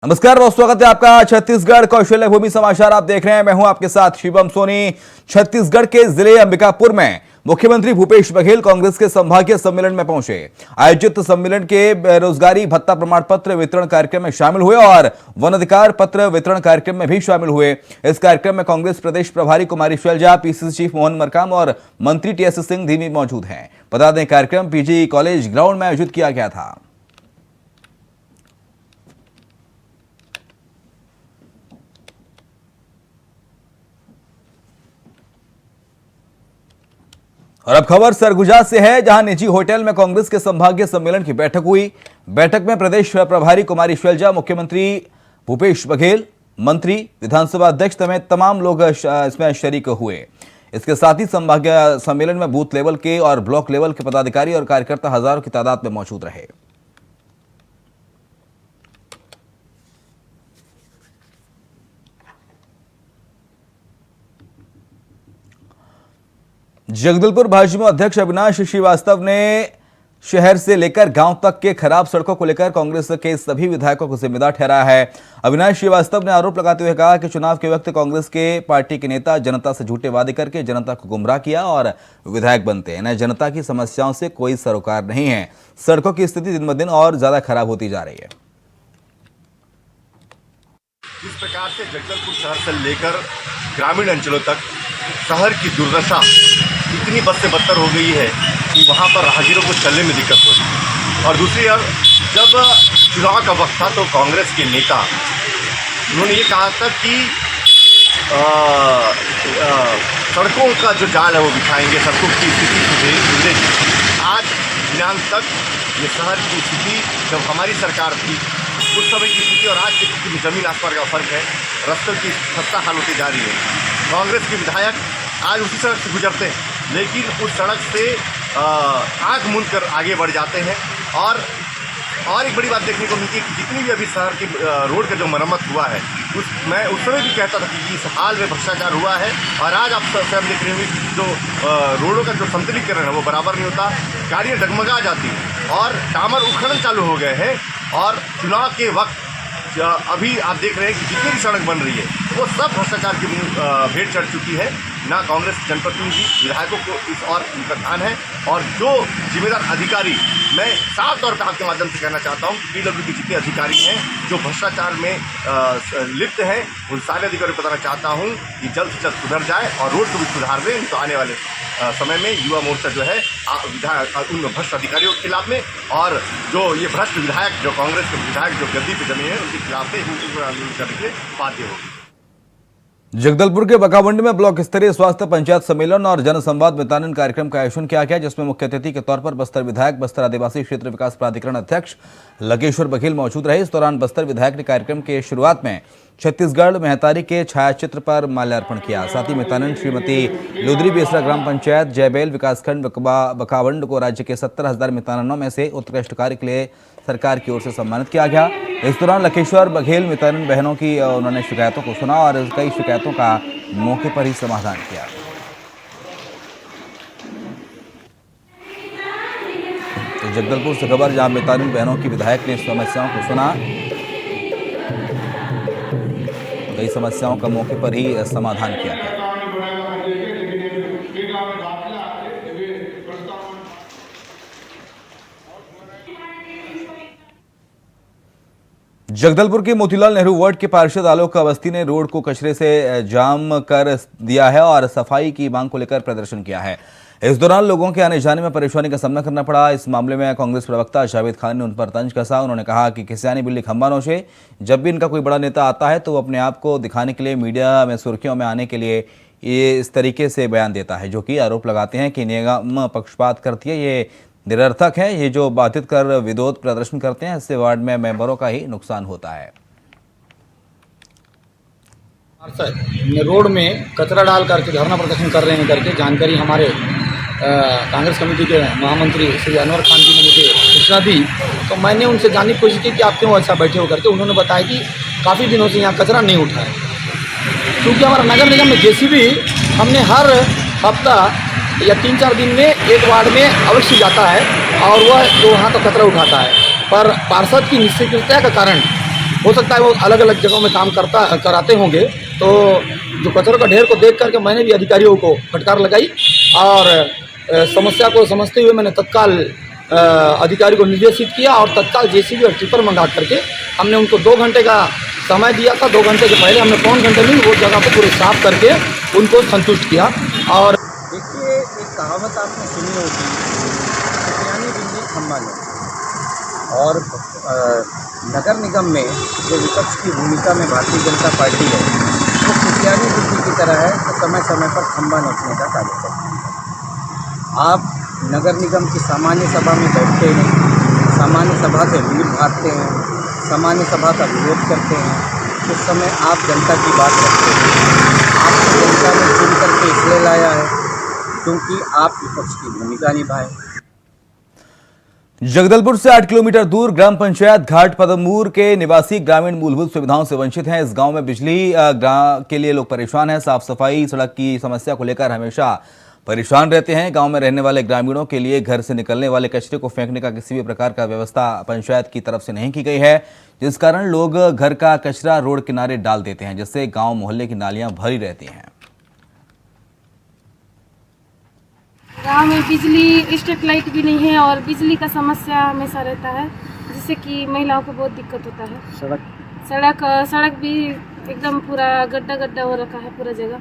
नमस्कार, बहुत स्वागत है आपका छत्तीसगढ़ कौशल्य भूमि समाचार आप देख रहे हैं। मैं हूं आपके साथ शिवम सोनी। छत्तीसगढ़ के जिले अंबिकापुर में मुख्यमंत्री भूपेश बघेल कांग्रेस के संभागीय सम्मेलन में पहुंचे। आयोजित सम्मेलन के बेरोजगारी भत्ता प्रमाण पत्र वितरण कार्यक्रम में शामिल हुए और वन अधिकार पत्र वितरण कार्यक्रम में भी शामिल हुए। इस कार्यक्रम में कांग्रेस प्रदेश प्रभारी कुमारी शैलजा, पीसीसी चीफ मोहन मरकाम और मंत्री टीएस सिंह भी मौजूद हैं। बता दें, कार्यक्रम पीजी कॉलेज ग्राउंड में आयोजित किया गया था। और अब खबर सरगुजा से है, जहां निजी होटल में कांग्रेस के संभागीय सम्मेलन की बैठक हुई। बैठक में प्रदेश प्रभारी कुमारी शैलजा, मुख्यमंत्री भूपेश बघेल, मंत्री, विधानसभा अध्यक्ष समेत तमाम लोग इसमें शरीक हुए। इसके साथ ही संभागीय सम्मेलन में बूथ लेवल के और ब्लॉक लेवल के पदाधिकारी और कार्यकर्ता हजारों की तादाद में मौजूद रहे। जगदलपुर भाजपा अध्यक्ष अविनाश श्रीवास्तव ने शहर से लेकर गांव तक के खराब सड़कों को लेकर कांग्रेस के सभी विधायकों को जिम्मेदार ठहराया है। अविनाश श्रीवास्तव ने आरोप लगाते हुए कहा कि चुनाव के वक्त कांग्रेस के पार्टी के नेता जनता से झूठे वादे करके जनता को गुमराह किया और विधायक बनते हैं। जनता की समस्याओं से कोई सरोकार नहीं है। सड़कों की स्थिति दिन ब दिन और ज्यादा खराब होती जा रही है। जिस प्रकार से जगदलपुर शहर से लेकर ग्रामीण अंचलों तक शहर की दुर्दशा इतनी बद से बदतर हो गई है कि वहाँ पर राहगीरों को चलने में दिक्कत हो रही है। और दूसरी ओर जब चुनाव का वक्त था तो कांग्रेस के नेता उन्होंने ये कहा था कि सड़कों का जो जाल है वो बिछाएंगे, सड़कों की स्थिति सुधरेगी। आज दिनांक तक ये शहर की स्थिति जब हमारी सरकार थी उस समय की स्थिति और आज की स्थिति में जमीन आसमान का फर्क है। रास्तों की खस्ता हाल होती जा रही है। कांग्रेस के विधायक आज उसी सड़क से गुजरते हैं, लेकिन उस सड़क से आंख मूंद कर आगे बढ़ जाते हैं। और एक बड़ी बात देखने को मिलती है कि जितनी भी अभी शहर की रोड का जो मरम्मत हुआ है मैं उस समय भी कहता था कि इस हाल में भ्रष्टाचार हुआ है। और आज आप स्वयं देख रहे हैं कि जो रोडों का जो संतुलीकरण है वो बराबर नहीं होता, गाड़ियाँ डगमगा जाती हैं और टामर उखड़न चालू हो गए हैं। और चुनाव के वक्त अभी आप देख रहे हैं कि जितनी भी सड़क बन रही है वो सब भ्रष्टाचार की भेंट चढ़ चुकी है। ना कांग्रेस जनप्रतिनिधि विधायकों को इस और उनका ध्यान है। और जो जिम्मेदार अधिकारी, मैं साफ तौर पर आपके माध्यम से कहना चाहता हूँ कि पीडब्ल्यू के जितने अधिकारी हैं जो भ्रष्टाचार में लिप्त हैं उन सारे अधिकारियों को बताना चाहता हूँ कि जल्द से जल्द सुधर जाए और रोड को भी सुधार दें। तो आने वाले समय में युवा मोर्चा जो है उन भ्रष्ट अधिकारियों के खिलाफ में और जो ये भ्रष्ट विधायक जो कांग्रेस के विधायक जो गद्दी पे जमे हैं उनके खिलाफ में आंदोलन करने के लिए बाध्य होगी। जगदलपुर के बकावंडी में ब्लॉक स्तरीय स्वास्थ्य पंचायत सम्मेलन और जनसंवाद मितान कार्यक्रम का आयोजन किया गया, जिसमें मुख्य अतिथि के तौर पर बस्तर विधायक, बस्तर आदिवासी क्षेत्र विकास प्राधिकरण अध्यक्ष लकेश्वर बघेल मौजूद रहे। इस दौरान बस्तर विधायक ने कार्यक्रम के शुरुआत में छत्तीसगढ़ महतारी के छायाचित्र पर माल्यार्पण किया। साथ ही मितान श्रीमती लुदरी बेसरा ग्राम पंचायत जयबेल विकासखंड बकावंड को राज्य के 70,000 मितानों में से उत्कृष्ट कार्य के लिए सरकार की ओर से सम्मानित किया गया। इस दौरान लकेश्वर बघेल मितान बहनों की उन्होंने शिकायतों को सुना और कई शिकायतों का मौके पर ही समाधान किया। तो जगदलपुर से खबर, जहां मितान बहनों की विधायक ने समस्याओं को सुना, कई समस्याओं का मौके पर ही समाधान किया गया। जगदलपुर के मोतीलाल नेहरू वार्ड के पार्षद आलोक अवस्थी ने रोड को कचरे से जाम कर दिया है और सफाई की मांग को लेकर प्रदर्शन किया है। इस दौरान लोगों के आने जाने में परेशानी का सामना करना पड़ा। इस मामले में कांग्रेस प्रवक्ता जावेद खान ने उन पर तंज कसा। उन्होंने कहा कि किसियानी बिल्ली खंबा नोचे। जब भी इनका कोई बड़ा नेता आता है तो वो अपने आप को दिखाने के लिए मीडिया में सुर्खियों में आने के लिए ये इस तरीके से बयान देता है, जो कि आरोप लगाते हैं कि निगम पक्षपात करती है। ये निरर्थक है। ये जो बाधित कर विरोध प्रदर्शन करते हैं, इससे वार्ड में मेंबरों का ही नुकसान होता है। रोड में कचरा डाल करके धरना प्रदर्शन कर रहे हैं करके जानकारी हमारे कांग्रेस कमेटी के महामंत्री श्री अनवर खान जी ने मुझे सूचना दी। तो मैंने उनसे जानने की कोशिश की कि आप क्यों ऐसा बैठे हो करके। उन्होंने बताया कि काफ़ी दिनों से यहाँ कचरा नहीं उठा है, क्योंकि हमारा नगर निगम में जेसीबी हमने हर हफ्ता या 3-4 दिन में एक वार्ड में अवश्य जाता है और वह जो वहाँ तो कचरा उठाता है। पर पार्षद की निष्क्रियता के कारण हो सकता है वो अलग अलग जगहों में काम कराते होंगे। तो जो कचरों का ढेर को देख करके मैंने भी अधिकारियों को फटकार लगाई और समस्या को समझते हुए मैंने तत्काल अधिकारी को निर्देशित किया और तत्काल जेसीबी और टिपर मंगा करके हमने उनको 2 घंटे का समय दिया था। 2 घंटे के पहले हमने पौन घंटे में वो जगह को पूरे साफ करके उनको संतुष्ट किया। और देखिए, एक कहावत आपने सुनी होगी, खतियानी बिजली खम्भा लो। और नगर निगम में जो विपक्ष की भूमिका में भारतीय जनता पार्टी है, वो खतियानी बिजली की तरह है, तो समय समय पर खम्भा नोचने का कार्य करती है। आप नगर निगम की सामान्य सभा में बैठते हैं, सामान्य सभा से दूर भागते हैं, सामान्य सभा का विरोध करते हैं। उस समय आप जनता की बात रखते हैं। आपको जनता ने चुन करके इसलिए लाया है क्योंकि आप विपक्ष की भूमिका निभाएं। जगदलपुर से 8 किलोमीटर दूर ग्राम पंचायत घाट पदमूर के निवासी ग्रामीण मूलभूत सुविधाओं से वंचित हैं। इस गांव में बिजली के लिए लोग परेशान हैं। साफ सफाई, सड़क की समस्या को लेकर हमेशा परेशान रहते हैं। गांव में रहने वाले ग्रामीणों के लिए घर से निकलने वाले कचरे को फेंकने का किसी भी प्रकार का व्यवस्था पंचायत की तरफ से नहीं की गई है, जिस कारण लोग घर का कचरा रोड किनारे डाल देते हैं, जिससे गांव मोहल्ले की नालियां भरी रहती हैं। गांव में बिजली, स्ट्रीट लाइट भी नहीं है और बिजली का समस्या हमेशा रहता है, जिससे कि महिलाओं को बहुत दिक्कत होता है। सड़क भी एकदम पूरा गड्ढा गड्ढा हो रखा है पूरा जगह,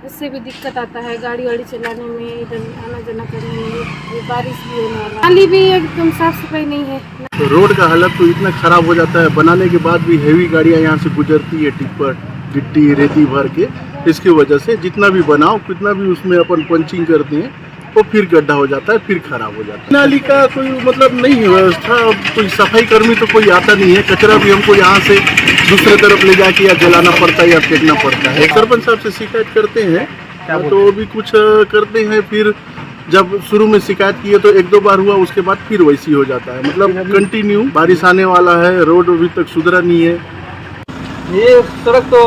उससे भी दिक्कत आता है गाड़ी वाड़ी चलाने में, इधर आना जाना करने में। बारिश भी होने वाला, नाली भी एकदम साफ सफाई नहीं है। तो रोड का हालत तो इतना खराब हो जाता है, बनाने के बाद भी हेवी गाड़ियां यहाँ से गुजरती है, टिप्पर गिट्टी रेती भर के। इसकी वजह से जितना भी बनाओ, कितना भी उसमें अपन पंचिंग करते हैं, वो फिर गड्ढा हो जाता है, फिर खराब हो जाता है। नाली का कोई मतलब नहीं है व्यवस्था, कोई सफाई कर्मी तो कोई आता नहीं है। कचरा भी हमको यहाँ से दूसरे तरफ ले जाके या जलाना पड़ता है या फेंकना पड़ता है। सरपंच साहब से शिकायत करते हैं तो वो भी कुछ करते हैं, फिर जब शुरू में शिकायत की है तो 1-2 बार हुआ, उसके बाद फिर वैसी हो जाता है। मतलब कंटिन्यू बारिश आने वाला है, रोड अभी तक सुधरा नहीं है। ये सड़क तो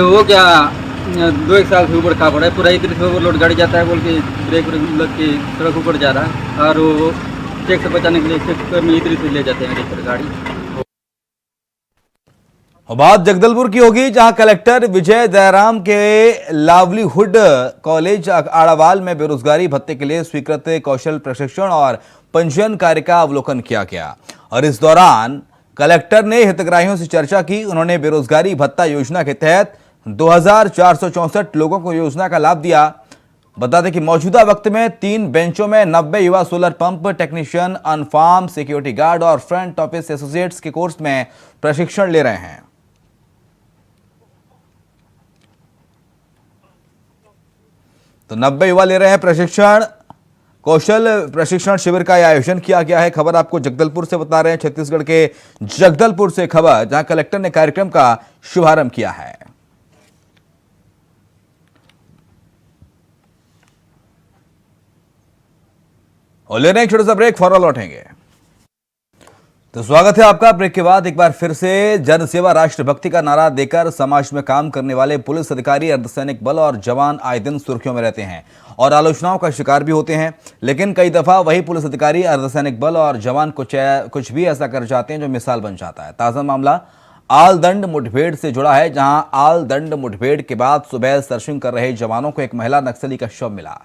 हो गया 2-1 साल से ऊपर खा पड़ा है, पूरा इधर से ओवरलोड गाड़ी जाता है बोल के ब्रेक लग के सड़क ऊपर जा रहा है, और वो टैक्स से बचाने के लिए टैक्स में इधर से ले जाते हैं गाड़ी। बात जगदलपुर की होगी, जहां कलेक्टर विजय दयाराम के लावलीहुड कॉलेज आड़ावाल में बेरोजगारी भत्ते के लिए स्वीकृत कौशल प्रशिक्षण और पंजीयन कार्य का अवलोकन किया गया। और इस दौरान कलेक्टर ने हितग्राहियों से चर्चा की। उन्होंने बेरोजगारी भत्ता योजना के तहत 2464 लोगों को योजना का लाभ दिया। बता दें कि मौजूदा वक्त में 3 बेंचों में 90 युवा सोलर पंप टेक्नीशियन, अनफार्म, सिक्योरिटी गार्ड और फ्रंट ऑफिस एसोसिएट्स के कोर्स में प्रशिक्षण ले रहे हैं। तो 90 युवा ले रहे हैं प्रशिक्षण। कौशल प्रशिक्षण शिविर का आयोजन किया गया है। खबर आपको जगदलपुर से बता रहे हैं, छत्तीसगढ़ के जगदलपुर से खबर, जहां कलेक्टर ने कार्यक्रम का शुभारंभ किया है। और ले रहे हैं एक छोटा सा ब्रेक, फौरन लौटेंगे। तो स्वागत है आपका। ब्रेक के बाद एक बार फिर से जन सेवा राष्ट्रभक्ति का नारा देकर समाज में काम करने वाले पुलिस अधिकारी, अर्धसैनिक बल और जवान आए दिन सुर्खियों में रहते हैं और आलोचनाओं का शिकार भी होते हैं। लेकिन कई दफा वही पुलिस अधिकारी, अर्धसैनिक बल और जवान कुछ भी ऐसा कर जाते हैं जो मिसाल बन जाता है। ताजा मामला आलदंड मुठभेड़ से जुड़ा है, जहां आलदंड मुठभेड़ के बाद सुबह सर्चिंग कर रहे जवानों को एक महिला नक्सली का शव मिला।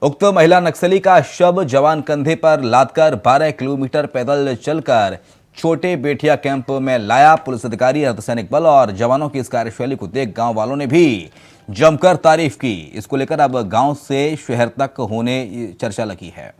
उक्त महिला नक्सली का शव जवान कंधे पर लादकर 12 किलोमीटर पैदल चलकर छोटे बेटिया कैंप में लाया। पुलिस अधिकारी, अर्धसैनिक बल और जवानों की इस कार्यशैली को देख गांव वालों ने भी जमकर तारीफ की। इसको लेकर अब गांव से शहर तक होने चर्चा लगी है।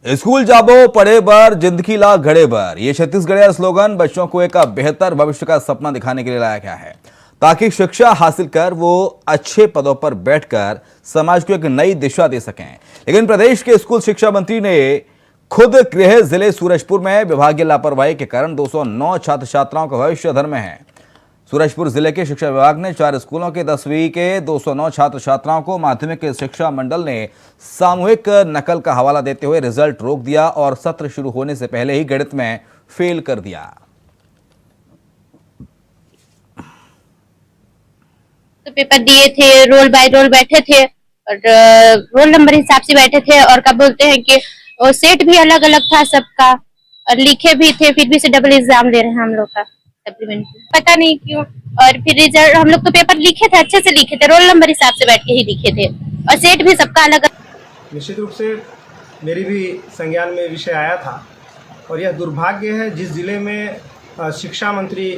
स्कूल जाबो पढ़े बर, जिंदगी ला घड़े बर, ये छत्तीसगढ़िया स्लोगन बच्चों को एक बेहतर भविष्य का सपना दिखाने के लिए लाया गया है, ताकि शिक्षा हासिल कर वो अच्छे पदों पर बैठकर समाज को एक नई दिशा दे सकें। लेकिन प्रदेश के स्कूल शिक्षा मंत्री ने खुद गृह जिले सूरजपुर में विभागीय लापरवाही के कारण 209 छात्र छात्राओं का भविष्य अधर में है। सूरजपुर जिले के शिक्षा विभाग ने 4 स्कूलों के 10वीं के 209 छात्र छात्राओं को माध्यमिक शिक्षा मंडल ने सामूहिक नकल का हवाला देते हुए रिजल्ट रोक दिया और सत्र शुरू होने से पहले ही गणित में फेल कर दिया। तो पेपर दिए थे, रोल बाय रोल बैठे थे और रोल नंबर हिसाब से बैठे थे और क्या बोलते हैं कि और सेट भी अलग अलग था सबका और लिखे भी थे, फिर भी से डबल एग्जाम ले रहे हैं हम लोग का सप्लीमेंट्री, पता नहीं क्यों। और फिर रिजल्ट हम लोग तो पेपर लिखे थे, अच्छे से लिखे थे, रोल नंबर हिसाब से बैठ के ही लिखे थे और सेट भी सबका अलग। निश्चित रूप से मेरी भी संज्ञान में विषय आया था और यह दुर्भाग्य है जिस ज़िले में शिक्षा मंत्री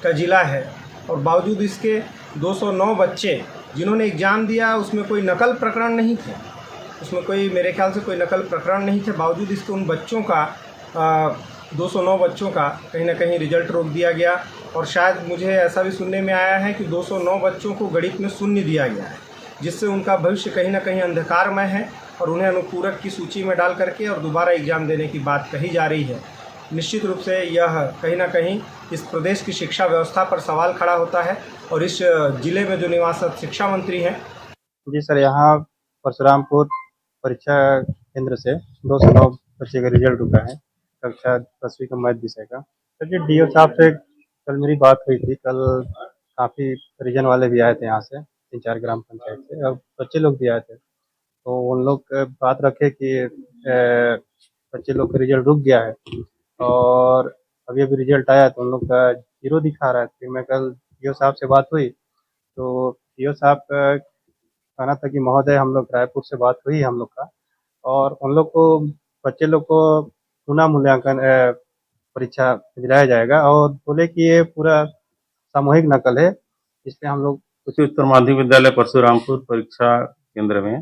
का ज़िला है और बावजूद इसके 209 बच्चे जिन्होंने एग्ज़ाम दिया उसमें कोई नकल प्रकरण नहीं थे, उसमें कोई मेरे ख्याल से कोई नकल प्रकरण नहीं थे, बावजूद इसके उन बच्चों का 209 बच्चों का कहीं ना कहीं रिजल्ट रोक दिया गया और शायद मुझे ऐसा भी सुनने में आया है कि 209 बच्चों को गणित में शून्य दिया गया है, जिससे उनका भविष्य कहीं ना कहीं अंधकारमय है और उन्हें अनुपूरक की सूची में डाल करके और दोबारा एग्ज़ाम देने की बात कही जा रही है। निश्चित रूप से यह कहीं ना कहीं इस प्रदेश की शिक्षा व्यवस्था पर सवाल खड़ा होता है और इस ज़िले में जो निवासरत शिक्षा मंत्री हैं। जी सर, यहाँ परशुरामपुर परीक्षा केंद्र से 209 बच्चे का रिजल्ट रुका है कक्षा 10वीं का मैथ विषय का। सर जी, डीओ साहब से कल मेरी बात हुई थी, कल काफ़ी परिजन वाले भी आए थे यहाँ से 3-4 ग्राम पंचायत से और बच्चे लोग भी आए थे, तो उन लोग बात रखे कि बच्चे लोग का रिजल्ट रुक गया है और अभी रिजल्ट आया तो उन लोग का 0 दिखा रहा है। फिर मैं कल डीओ साहब से बात हुई तो डीओ साहब का कहना था कि महोदय हम लोग रायपुर से बात हुई हम लोग का और उन लोग को बच्चे लोग को पुनः मूल्यांकन परीक्षा दिलाया जाएगा और बोले कि ये पूरा सामूहिक नकल है, इसलिए हम लोग उत्तर माध्यमिक विद्यालय परशुरामपुर परीक्षा केंद्र में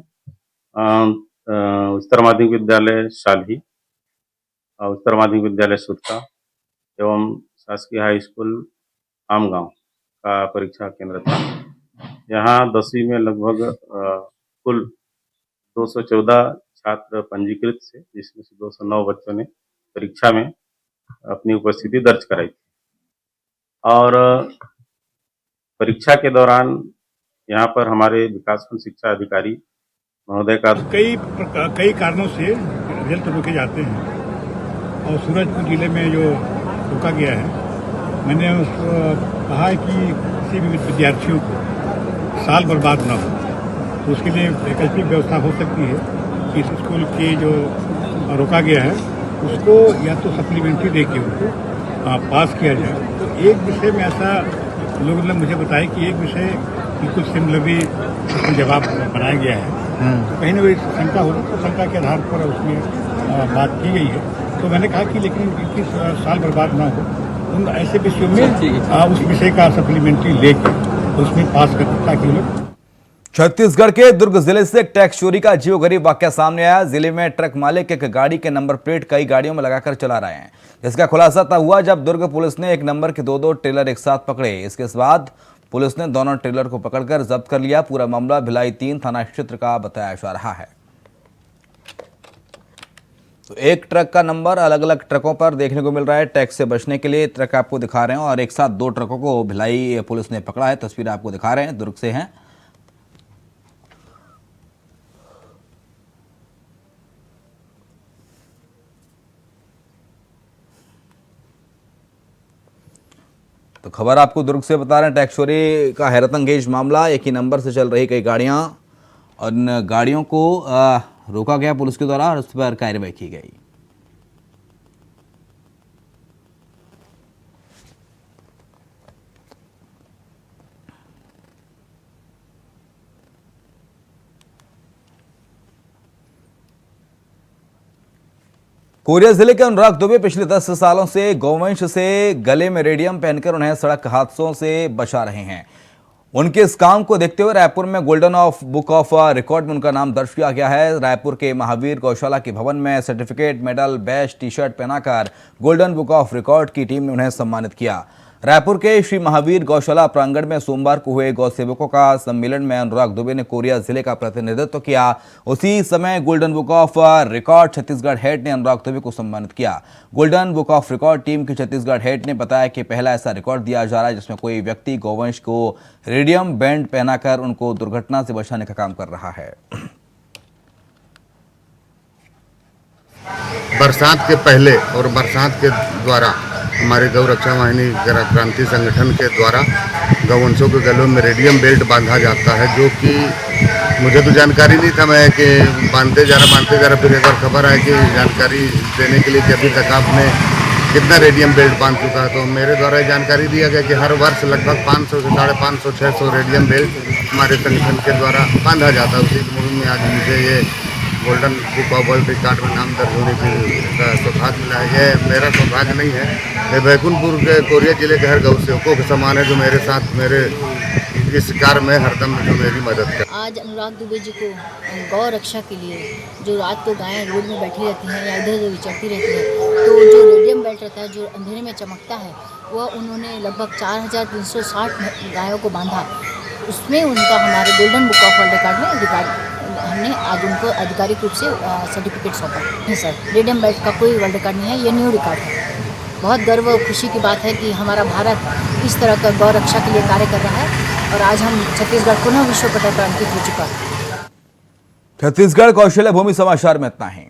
उत्तर माध्यमिक विद्यालय शालही और उत्तर माध्यमिक विद्यालय सुरता एवं शासकीय हाई स्कूल आमगांव का परीक्षा केंद्र था। यहाँ 10वीं में लगभग कुल 214 छात्र पंजीकृत थे, जिसमें से 209 बच्चों ने परीक्षा में अपनी उपस्थिति दर्ज कराई थी और परीक्षा के दौरान यहाँ पर हमारे विकासखंड शिक्षा अधिकारी महोदय का कई कारणों से रिजल्ट रोके जाते हैं और सूरजपुर जिले में जो रोका गया है, मैंने उसको कहा है कि किसी भी विद्यार्थियों को साल बर्बाद न हो तो उसके लिए वैकल्पिक व्यवस्था हो सकती है कि इस स्कूल के जो रोका गया है उसको या तो सप्लीमेंट्री दे के उनको पास किया जाए। तो एक विषय में ऐसा लोगों ने मुझे बताया कि एक विषय की कुछ सिमिलरली उसमें जवाब बनाया गया है, तो कहीं ना कहीं शंका हो तो शंका के आधार पर उसमें बात की गई है। तो मैंने कहा कि लेकिन इनकी साल बर्बाद ना हो, उन ऐसे विषयों में उस विषय का सप्लीमेंट्री लेके उसमें पास कर ताकि लोग। छत्तीसगढ़ के दुर्ग जिले से टैक्स चोरी का अजीबोगरीब वाकया सामने आया। जिले में ट्रक मालिक एक गाड़ी के नंबर प्लेट कई गाड़ियों में लगाकर चला रहे हैं, जिसका खुलासा तब हुआ जब दुर्ग पुलिस ने एक नंबर के दो ट्रेलर एक साथ पकड़े। इसके बाद पुलिस ने दोनों ट्रेलर को पकड़कर जब्त कर लिया। पूरा मामला भिलाई 3 थाना क्षेत्र का बताया जा रहा है। तो एक ट्रक का नंबर अलग अलग ट्रकों पर देखने को मिल रहा है। टैक्स से बचने के लिए ट्रक आपको दिखा रहे हैं और एक साथ 2 ट्रकों को भिलाई पुलिस ने पकड़ा है। तस्वीर आपको दिखा रहे हैं, दुर्ग से हैं। तो खबर आपको दुर्ग से बता रहे हैं, टैक्स चोरी का हैरतअंगेज मामला। एक ही नंबर से चल रही कई गाड़ियां और इन गाड़ियों को रोका गया पुलिस के द्वारा और उस पर कार्रवाई की गई। कोरिया जिले के अनुराग दुबे पिछले 10 सालों से गौवंश से गले में रेडियम पहनकर उन्हें सड़क हादसों से बचा रहे हैं। उनके इस काम को देखते हुए रायपुर में गोल्डन बुक ऑफ रिकॉर्ड में उनका नाम दर्ज किया गया है। रायपुर के महावीर गौशाला के भवन में सर्टिफिकेट, मेडल, बैच, टी-शर्ट पहनाकर गोल्डन बुक ऑफ रिकॉर्ड की टीम ने उन्हें सम्मानित किया। रायपुर के श्री महावीर गौशाला प्रांगण में सोमवार को हुए गौ सेवकों का सम्मेलन में अनुराग दुबे ने कोरिया जिले का प्रतिनिधित्व किया। उसी समय golden book of record Chhattisgarh head ने अनुराग दुबे को सम्मानित किया। Golden book of record team के छत्तीसगढ़ हेड ने बताया कि पहला ऐसा रिकॉर्ड दिया जा रहा है जिसमें कोई व्यक्ति गौवंश को रेडियम बैंड पहनाकर उनको दुर्घटना से बचाने का काम कर रहा है। बरसात के पहले और बरसात के द्वारा हमारे गौ रक्षा वाहिनी क्रांति संगठन के द्वारा गौवंशों के गलों में रेडियम बेल्ट बांधा जाता है, जो कि मुझे तो जानकारी नहीं था। मैं कि बांधते जा रहा फिर एक बार खबर आई कि जानकारी देने के लिए कि अभी तक आपने कितना रेडियम बेल्ट बांध चुका है। तो मेरे द्वारा जानकारी दिया गया कि हर वर्ष लगभग 500 से 550 600 रेडियम बेल्ट हमारे संगठन के द्वारा बांधा जाता है। उसी मुहिम में आज मुझे ये golden book of world record में नाम दर्ज होने का सौभाग्य मिला है। ये मेरा सौभाग्य नहीं है, ये बैकुंठपुर के कोरिया जिले के हर गौ सेवकों के समान है, जो मेरे साथ मेरे इस कार्य में हरदम जो मेरी मदद कर। आज अनुराग दुबे जी को गौ रक्षा के लिए जो रात को गायें रोड में बैठी रहती हैं या इधर उधर विचरती रहती हैं, तो जो रेडियम बेल्ट रहता है जो अंधेरे में चमकता है, वह उन्होंने लगभग 4360 गायों को बांधा। उसमें उनका हमारे golden book of world record में रिकॉर्ड हमने आज उनको आधिकारिक रूप से सर्टिफिकेट सौंपा। नहीं सर, रेडियम बेल्ट का कोई वर्ल्ड रिकॉर्ड नहीं है, ये न्यू रिकॉर्ड है। बहुत गर्व और खुशी की बात है कि हमारा भारत इस तरह का गौ रक्षा के लिए कार्य कर रहा है और आज हम छत्तीसगढ़ पुनः विश्व पटल पर अंकित हो चुका है। छत्तीसगढ़ कौशल्य भूमि समाचार में इतना है।